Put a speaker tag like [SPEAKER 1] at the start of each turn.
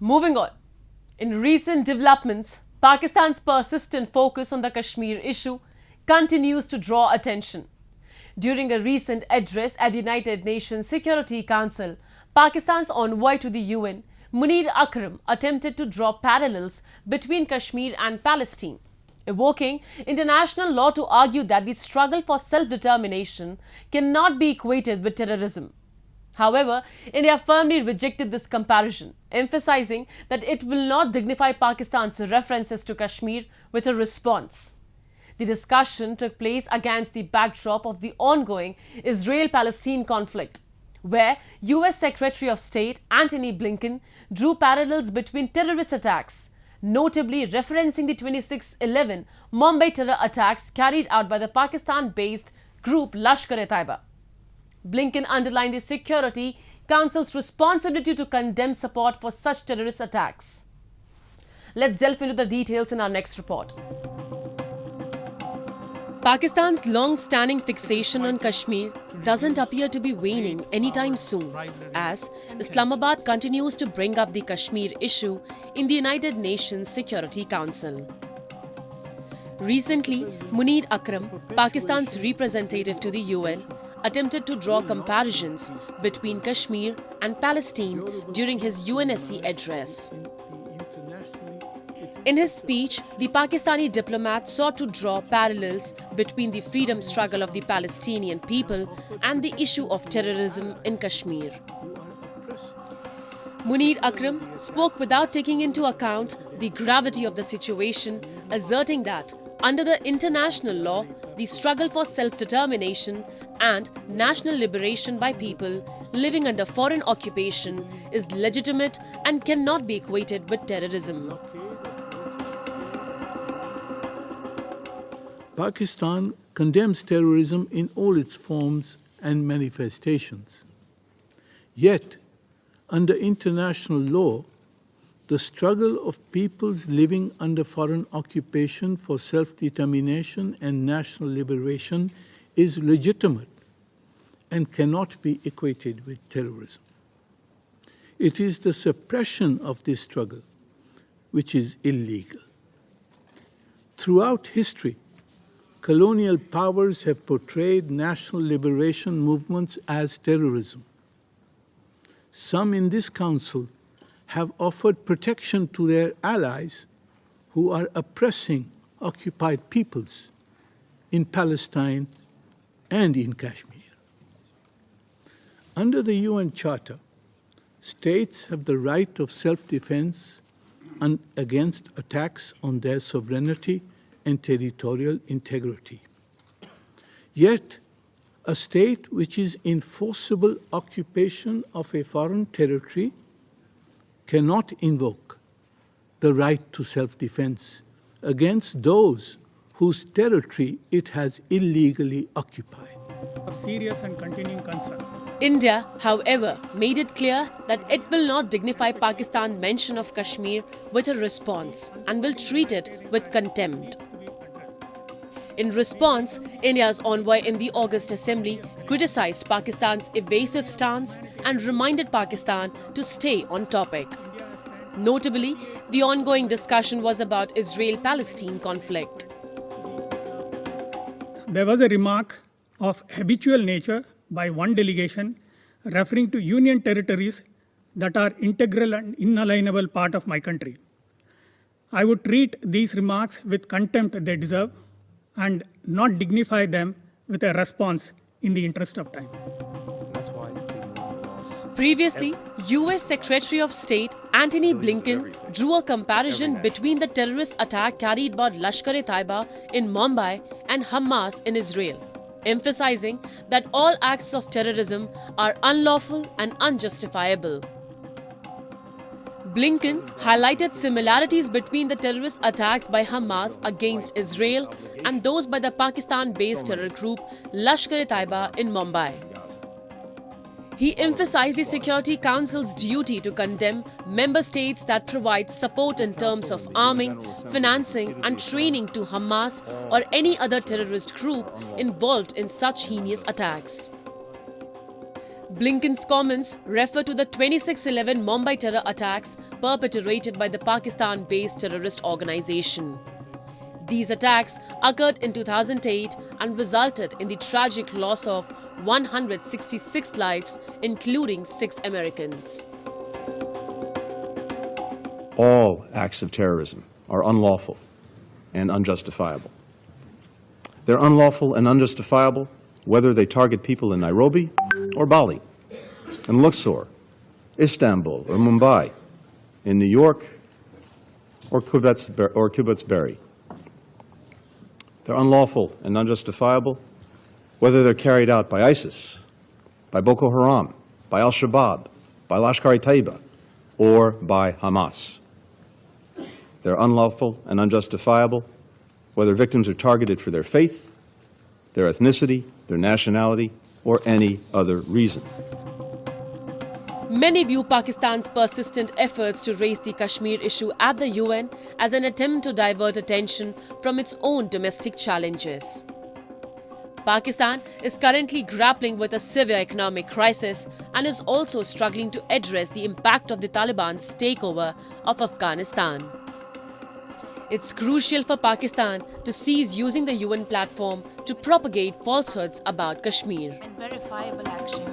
[SPEAKER 1] Moving on. In recent developments, Pakistan's persistent focus on the Kashmir issue continues to draw attention. During a recent address at the United Nations Security Council, Pakistan's envoy to the UN, Munir Akram, attempted to draw parallels between Kashmir and Palestine, evoking international law to argue that the struggle for self-determination cannot be equated with terrorism. However, India firmly rejected this comparison, emphasizing that it will not dignify Pakistan's references to Kashmir with a response. The discussion took place against the backdrop of the ongoing Israel-Palestine conflict, where US Secretary of State Antony Blinken drew parallels between terrorist attacks, notably referencing the 26/11 Mumbai terror attacks carried out by the Pakistan-based group Lashkar-e-Taiba. Blinken underlined the Security Council's responsibility to condemn support for such terrorist attacks. Let's delve into the details in our next report. Pakistan's long-standing fixation on Kashmir doesn't appear to be waning anytime soon, as Islamabad continues to bring up the Kashmir issue in the United Nations Security Council. Recently, Munir Akram, Pakistan's representative to the UN, attempted to draw comparisons between Kashmir and Palestine during his UNSC address. In his speech, the Pakistani diplomat sought to draw parallels between the freedom struggle of the Palestinian people and the issue of terrorism in Kashmir. Munir Akram spoke without taking into account the gravity of the situation, asserting that under the international law, the struggle for self-determination and national liberation by people living under foreign occupation is legitimate and cannot be equated with terrorism.
[SPEAKER 2] Pakistan condemns terrorism in all its forms and manifestations. Yet, under international law, the struggle of peoples living under foreign occupation for self-determination and national liberation is legitimate and cannot be equated with terrorism. It is the suppression of this struggle which is illegal. Throughout history, colonial powers have portrayed national liberation movements as terrorism. Some in this council have offered protection to their allies who are oppressing occupied peoples in Palestine and in Kashmir. Under the UN Charter, states have the right of self-defense against attacks on their sovereignty and territorial integrity. Yet, a state which is in forcible occupation of a foreign territory cannot invoke the right to self-defense against those whose territory it has illegally occupied.
[SPEAKER 3] Of serious and continuing concern.
[SPEAKER 1] India, however, made it clear that it will not dignify Pakistan's mention of Kashmir with a response and will treat it with contempt. In response, India's envoy in the August Assembly criticized Pakistan's evasive stance and reminded Pakistan to stay on topic. Notably, the ongoing discussion was about Israel-Palestine conflict.
[SPEAKER 3] There was a remark of habitual nature by one delegation referring to union territories that are integral and inalienable part of my country. I would treat these remarks with contempt they deserve and not dignify them with a response in the interest of time.
[SPEAKER 1] Previously, US Secretary of State Antony Blinken drew a comparison between the terrorist attack carried by Lashkar-e-Taiba in Mumbai and Hamas in Israel, emphasizing that all acts of terrorism are unlawful and unjustifiable. Blinken highlighted similarities between the terrorist attacks by Hamas against Israel and those by the Pakistan-based terror group Lashkar-e-Taiba in Mumbai. He emphasized the Security Council's duty to condemn member states that provide support in terms of arming, financing and training to Hamas or any other terrorist group involved in such heinous attacks. Blinken's comments refer to the 26/11 Mumbai terror attacks perpetrated by the Pakistan-based terrorist organization. These attacks occurred in 2008 and resulted in the tragic loss of 166 lives, including 6 Americans.
[SPEAKER 4] All acts of terrorism are unlawful and unjustifiable. They're unlawful and unjustifiable whether they target people in Nairobi or Bali, in Luxor, Istanbul or Mumbai, in New York or Kibbutz Berry. They're unlawful and unjustifiable whether they're carried out by ISIS, by Boko Haram, by Al-Shabaab, by Lashkar-e-Taiba, or by Hamas. They're unlawful and unjustifiable whether victims are targeted for their faith, their ethnicity, their nationality, or any other reason.
[SPEAKER 1] Many view Pakistan's persistent efforts to raise the Kashmir issue at the UN as an attempt to divert attention from its own domestic challenges. Pakistan is currently grappling with a severe economic crisis and is also struggling to address the impact of the Taliban's takeover of Afghanistan. It's crucial for Pakistan to cease using the UN platform to propagate falsehoods about Kashmir.
[SPEAKER 5] And verifiable action